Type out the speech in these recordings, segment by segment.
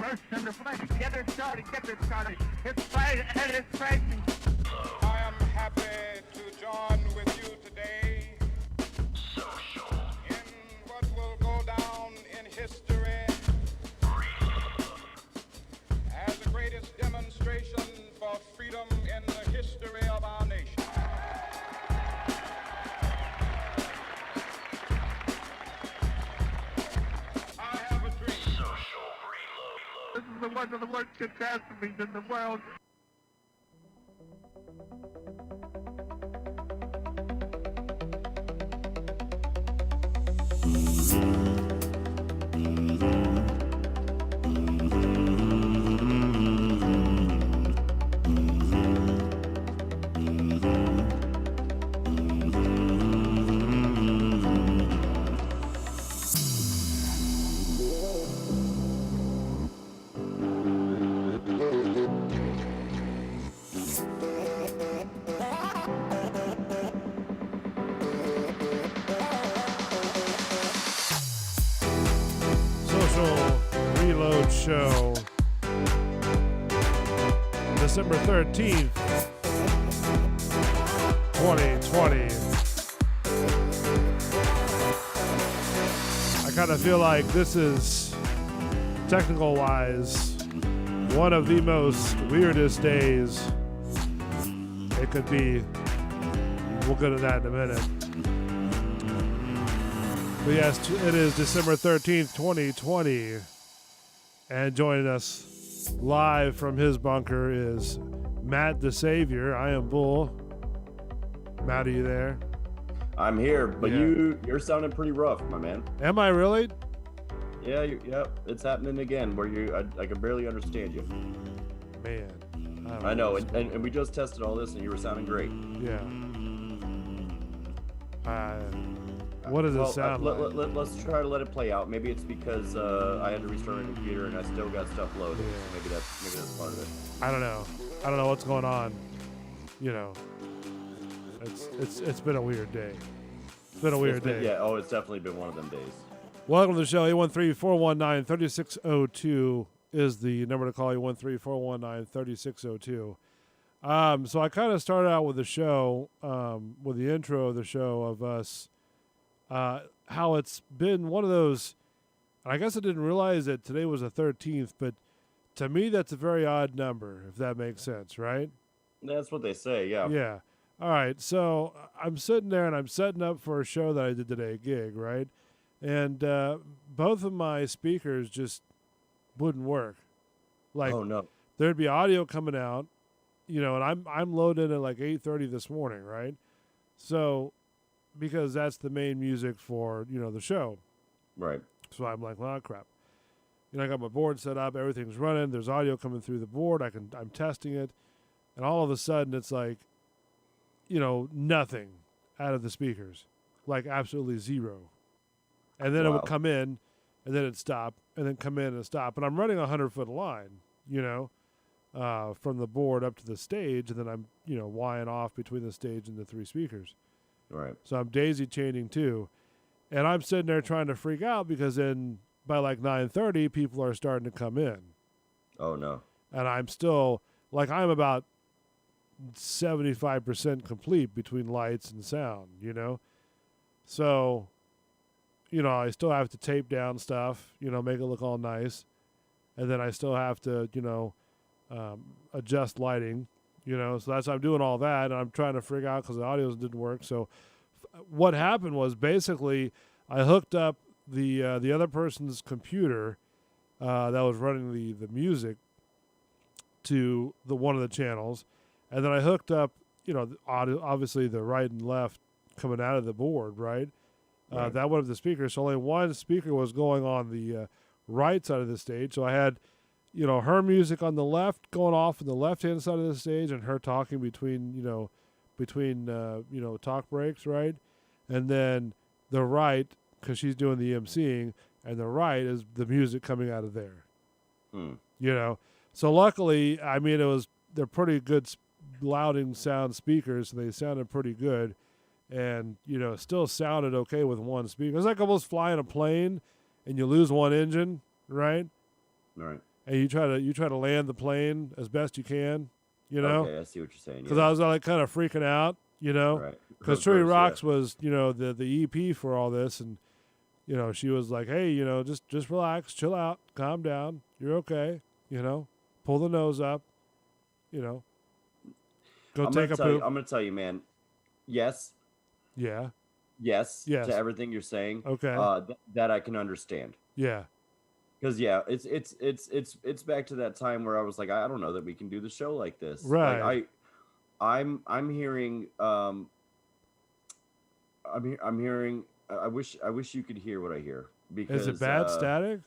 person to play. Get it started, It's Friday, and it's Friday. I am happy to join with you today in what will go down in history as the greatest demonstration for freedom in the history of our nation. I have a dream. This is the one of the worst catastrophes in the world. Social Reload Show, December 13th, 2020. I kind of feel like this is, technical wise, one of the most weirdest days it could be. We'll get to that in a minute. But yes, it is December 13th, 2020. And joining us live from his bunker is Matt the Savior. I am Bull. Matt, are you there? I'm here, but Yeah. you're sounding pretty rough, my man. Am I really? Yeah, yep, it's happening again where I can barely understand you. Man. don't I know, and we just tested all this and you were sounding great. Yeah. What does it sound like? Let's try to let it play out. Maybe it's because I had to restart my computer and I still got stuff loaded. Yeah. So maybe that's part of it. I don't know. I don't know what's going on. You know, it's been a weird day. It's been a weird day. Yeah. Oh, it's definitely been one of them days. Welcome to the show. 813-419-3602 is the number to call. 813-419-3602. So I kind of started out with the show, with the intro of the show of us, how it's been one of those, and I guess I didn't realize that today was the 13th, but to me that's a very odd number, if that makes sense, right? That's what they say. Yeah. Yeah. All right. So I'm sitting there and I'm setting up for a show that I did today, a gig, right? And both of my speakers just wouldn't work. Like, Oh no. there'd be audio coming out, you know, and I'm loaded at like 8:30 this morning, right? So, because that's the main music for, you know, the show. Right. So I'm like, well, crap. You know, I got my board set up, everything's running, there's audio coming through the board, I'm testing it, and all of a sudden it's like, you know, nothing out of the speakers. Like absolutely zero. And then it would Wow. come in, and then it'd stop, and then come in and stop. And I'm running a 100-foot line, you know, from the board up to the stage, and then I'm, you know, wiring off between the stage and the three speakers. Right. So I'm daisy chaining too. And I'm sitting there trying to freak out because then by like 9:30, people are starting to come in. Oh no. And I'm still, like, I'm about 75% complete between lights and sound, you know? So, you know, I still have to tape down stuff, you know, make it look all nice. And then I still have to, you know, adjust lighting, you know. So I'm doing all that, and I'm trying to figure out because the audio didn't work. So what happened was basically I hooked up the other person's computer that was running the music to the one of the channels, and then I hooked up, you know, obviously the right and left coming out of the board, right? Right. That one of the speakers. So only one speaker was going on the right side of the stage. So I had, you know, her music on the left going off on the left-hand side of the stage, and her talking between talk breaks, right? And then the right, because she's doing the emceeing, and the right is the music coming out of there. Hmm. You know, so luckily, I mean, they're pretty good louding sound speakers, so they sounded pretty good. And, you know, still sounded okay with one speaker. It's like almost flying a plane and you lose one engine, right? All right. and you try to land the plane as best you can, you know, Okay, I see what you're saying. because Yeah. I was like kind of freaking out, you know, Right. because Of Tree course, Rocks yeah. was, you know, the EP for all this, and you know, she was like, hey, you know, just relax, chill out, calm down, you're okay, you know, pull the nose up, you know, go I'm take gonna a tell you. poop. I'm gonna tell you, man. Yes, Yeah. yes, Yes. to everything you're saying. Okay. That I can understand. Yeah. Because yeah, it's back to that time where I was like, I don't know that we can do the show like this. Right. Like I'm hearing I'm hearing I wish you could hear what I hear because Is it bad static?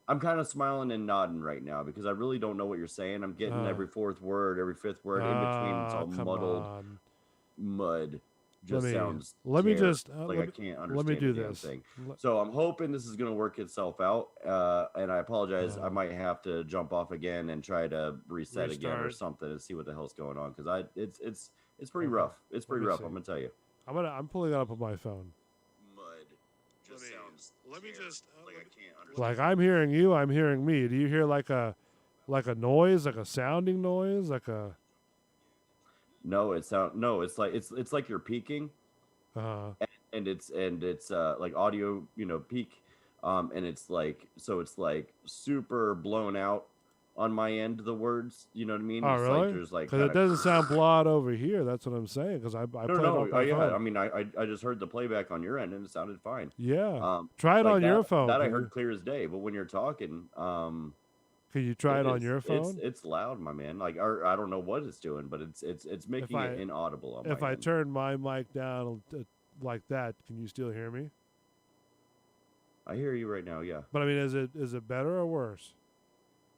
I'm kind of smiling and nodding right now because I really don't know what you're saying. I'm getting every fourth word, every fifth word in between. It's all come muddled on. mud. Just sounds Let me terrible. just Like I can't understand let me do a damn this. thing. So I'm hoping this is going to work itself out. And I apologize. I Oh. might have to jump off again and try to reset again or Restart. something and see what the hell's going on because it's pretty Okay. rough. It's pretty me rough. see. I'm gonna tell you. I'm pulling it up on my phone. Mud just sounds. Let me just like I can't understand. like I'm hearing you, I'm hearing me. Do you hear like a noise, like a sounding noise, like a No, it's like you're peaking, and it's like audio, peak, and it's like super blown out on my end. The words, you know what I mean? oh It's really? like there's like Because it kinda- doesn't sound blot over here. That's what I'm saying. Because I played it No, on my yeah. phone. I mean, I just heard the playback on your end and it sounded fine. Yeah. Try it like on your phone. That I Can heard you- clear as day. But when you're talking, Can you try it on is- your phone? It's loud, my man. Like, or I don't know what it's doing, but it's making it inaudible. On If my I end. turn my mic down like that, can you still hear me? I hear you right now. Yeah, But I mean, is it better or worse?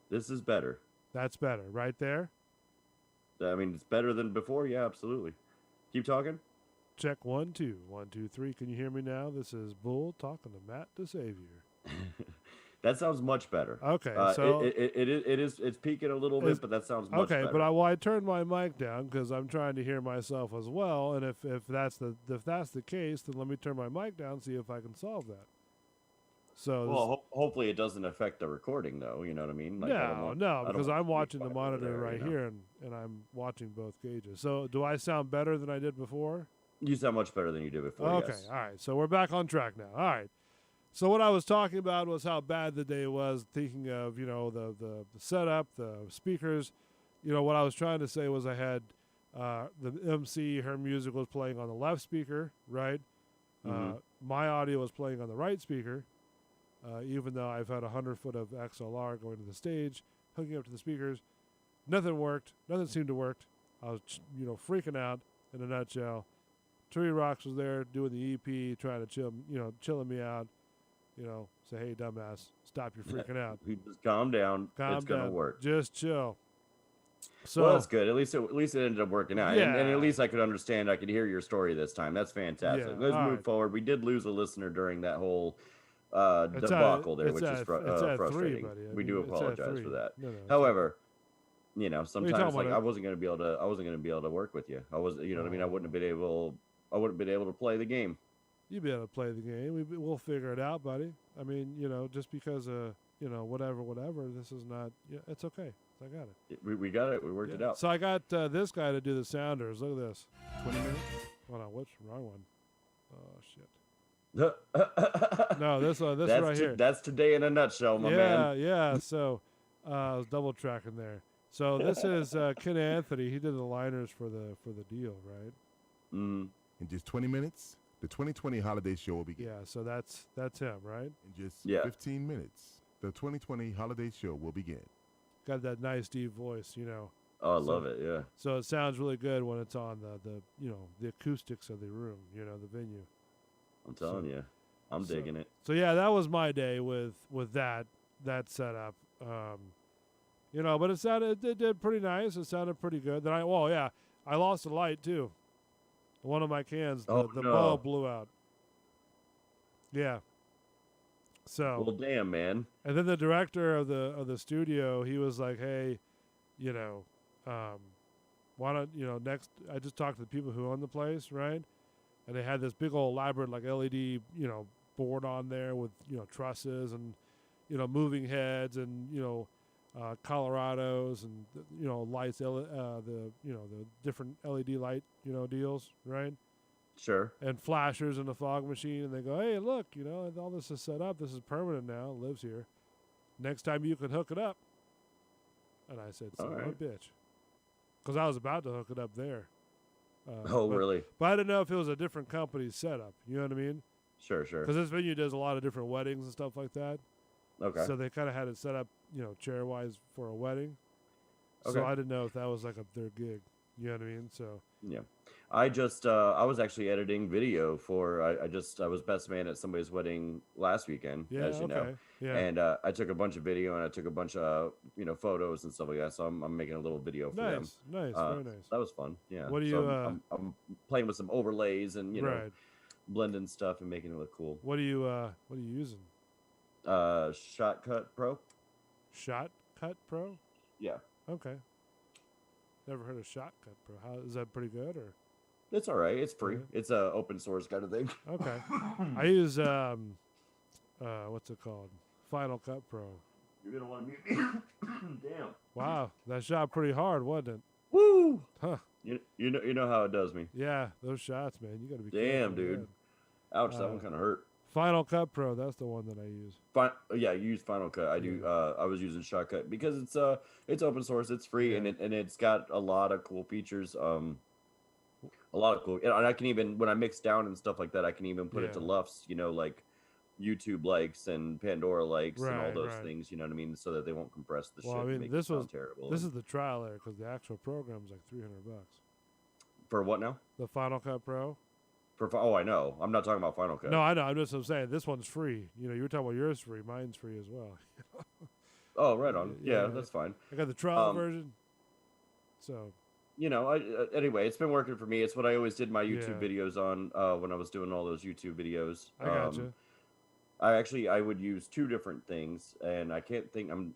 this is better. That's better, right there. I mean, it's better than before. Yeah, absolutely. Keep talking. Check 1 2 1 2 3. Can you hear me now? This is Bull talking to Matt DeSavior. That sounds much better. Okay, so it's peaking a little bit, but that sounds much okay, better. but I turned my mic down because I'm trying to hear myself as well. And if that's the case, then let me turn my mic down, see if I can solve that. So well, hopefully it doesn't affect the recording, though. You know what I mean? Like, I don't want- I don't because want I'm to watching the speak over monitor there, right you know? here, and I'm watching both gauges. So do I sound better than I did before? You sound much better than you did before. Okay, Yes. all right. So we're back on track now. All right. So what I was talking about was how bad the day was, thinking of, the setup, the speakers. What I was trying to say was I had the MC, her music was playing on the left speaker, right? Mhm. My audio was playing on the right speaker, even though I've had 100 foot of XLR going to the stage, hooking up to the speakers. Nothing worked. Nothing seemed to work. I was, freaking out in a nutshell. Tree Rocks was there doing the EP, trying to chilling me out. Say, hey, dumbass, stop your freaking out. You just calm down. Calm it's gonna down. work. Just chill. So Well, that's good. At least it ended up working out. And Yeah. at least I could understand. I could hear your story this time. That's fantastic. Yeah, Let's all move right. forward. We did lose a listener during that whole It's at- debacle there, it's which is at 3, frustrating. buddy. I We mean, do it's at apologize 3. for that. No, it's However, sometimes talking like about? I wasn't gonna be able to work with you. I was, what I mean. I wouldn't have been able to play the game. you'll be able to play the game. We'll figure it out, buddy. I mean, just because whatever. This is not. Yeah, it's okay. I got it. We got it. We worked it out. So I got this guy to do the sounders. Look at this. 20 minutes. Hold on. What's wrong one? Oh shit. No, this that's right here. That's today in a nutshell, my man. Yeah. So I was double tracking there. So this is Ken Anthony. He did the liners for the deal, right? Mm. In just 20 minutes, the 2020 holiday show will begin. Yeah. So that's him, right? In just Yeah. 15 minutes, the 2020 holiday show will begin. Got that nice deep voice, Oh, I So- love it. Yeah. So it sounds really good when it's on the acoustics of the room, the venue. I'm telling you, I'm so- digging it. So yeah, that was my day with that setup. But it did pretty nice. It sounded pretty good. Then I lost a light too. One of my cans, the Oh, no. bulb blew out. Yeah. So Well, damn, man. and then the director of the studio, he was like, "Hey, why don't next?" I just talked to the people who own the place, right? And they had this big old elaborate like LED, board on there with trusses and moving heads and Colorados and lights, the different LED light deals, right? Sure. And flashers in the fog machine, and they go, hey, look, all this is set up. This is permanent now. It lives here. Next time you can hook it up. And I said, son of a bitch. Because I was about to hook it up there. Really? But I didn't know if it was a different company's setup. You know what I mean? Sure. Because this venue does a lot of different weddings and stuff like that. Okay. So they kind of had it set up, chair-wise for a wedding. Okay. So I didn't know if that was like their gig. You know what I mean? So yeah, I was actually editing video for I was best man at somebody's wedding last weekend, as you know. Yeah. And I took a bunch of video and I took a bunch of photos and stuff like that. So I'm making a little video for them. Nice, very nice. That was fun. Yeah. What do so you? I'm playing with some overlays and right. blending stuff and making it look cool. What are you using? Shotcut Pro. Shotcut Pro. Yeah. Okay. Never heard of Shotcut Pro. How is that pretty good or? It's all right. It's free. Yeah. It's a open source kind of thing. Okay. I use what's it called? Final Cut Pro. You're gonna want to mute me. Damn. Wow, that shot pretty hard, wasn't it? Woo! Huh. You know how it does me. Yeah, those shots, man. You got to be Damn, careful with dude. Ouch, that one kind of hurt. Final Cut Pro, that's the one that I use. Yeah, you use Final Cut. I do. I was using Shotcut because it's open source, it's free, and it's got a lot of cool features. A lot of cool, and I can even when I mix down and stuff like that, I can even put it to LUFS, like YouTube likes and Pandora likes and all those things. You know what I mean? So that they won't compress the shit. I mean, and make this it sound was terrible. This is the trial there because the actual program's like $300. For what now? The Final Cut Pro. I know. I'm not talking about Final Cut. No, I know. I'm saying this one's free. You were talking about yours free. Mine's free as well. Oh, right on. Yeah, that's fine. I got the trial version. So. Anyway, it's been working for me. It's what I always did my YouTube videos on when I was doing all those YouTube videos. I gotcha. I would use two different things, and I can't think. I'm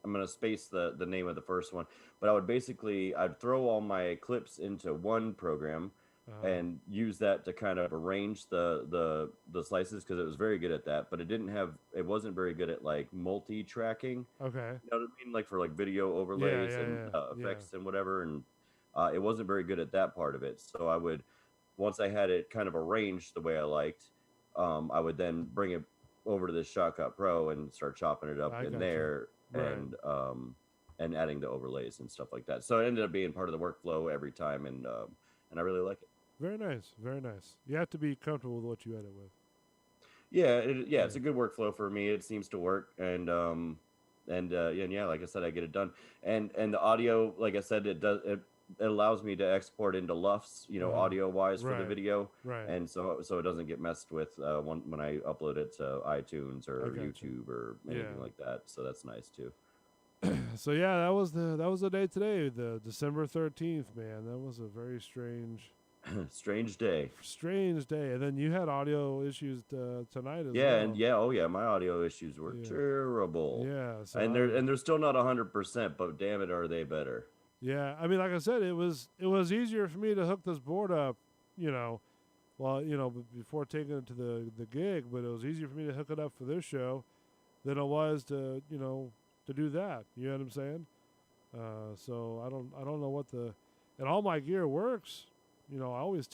gonna space the name of the first one, but I'd throw all my clips into one program. And use that to kind of arrange the slices because it was very good at that, but it wasn't very good at like multi-tracking. Okay. You know what I mean? Like for like video overlays and effects and whatever, and it wasn't very good at that part of it. So I would, once I had it kind of arranged the way I liked, I would then bring it over to this Shotcut Pro and start chopping it up in there and adding the overlays and stuff like that. So it ended up being part of the workflow every time, and I really like it. Very nice, very nice. You have to be comfortable with what you edit with. Yeah, it's a good workflow for me. It seems to work, and like I said, I get it done. And the audio, like I said, it allows me to export into LUFS, audio wise for the video, and so it doesn't get messed with when I upload it to iTunes or YouTube or anything like that. So that's nice too. So yeah, that was the day today, the December 13th, man. That was a very strange day. Strange day. And then you had audio issues tonight as well. And my audio issues were terrible. Yeah. So and they're still not 100%, but damn it, are they better? Yeah. I mean, like I said, it was easier for me to hook this board up, before taking it to the gig, but it was easier for me to hook it up for this show than it was to do that. You know what I'm saying? So I don't know and all my gear works. I always tell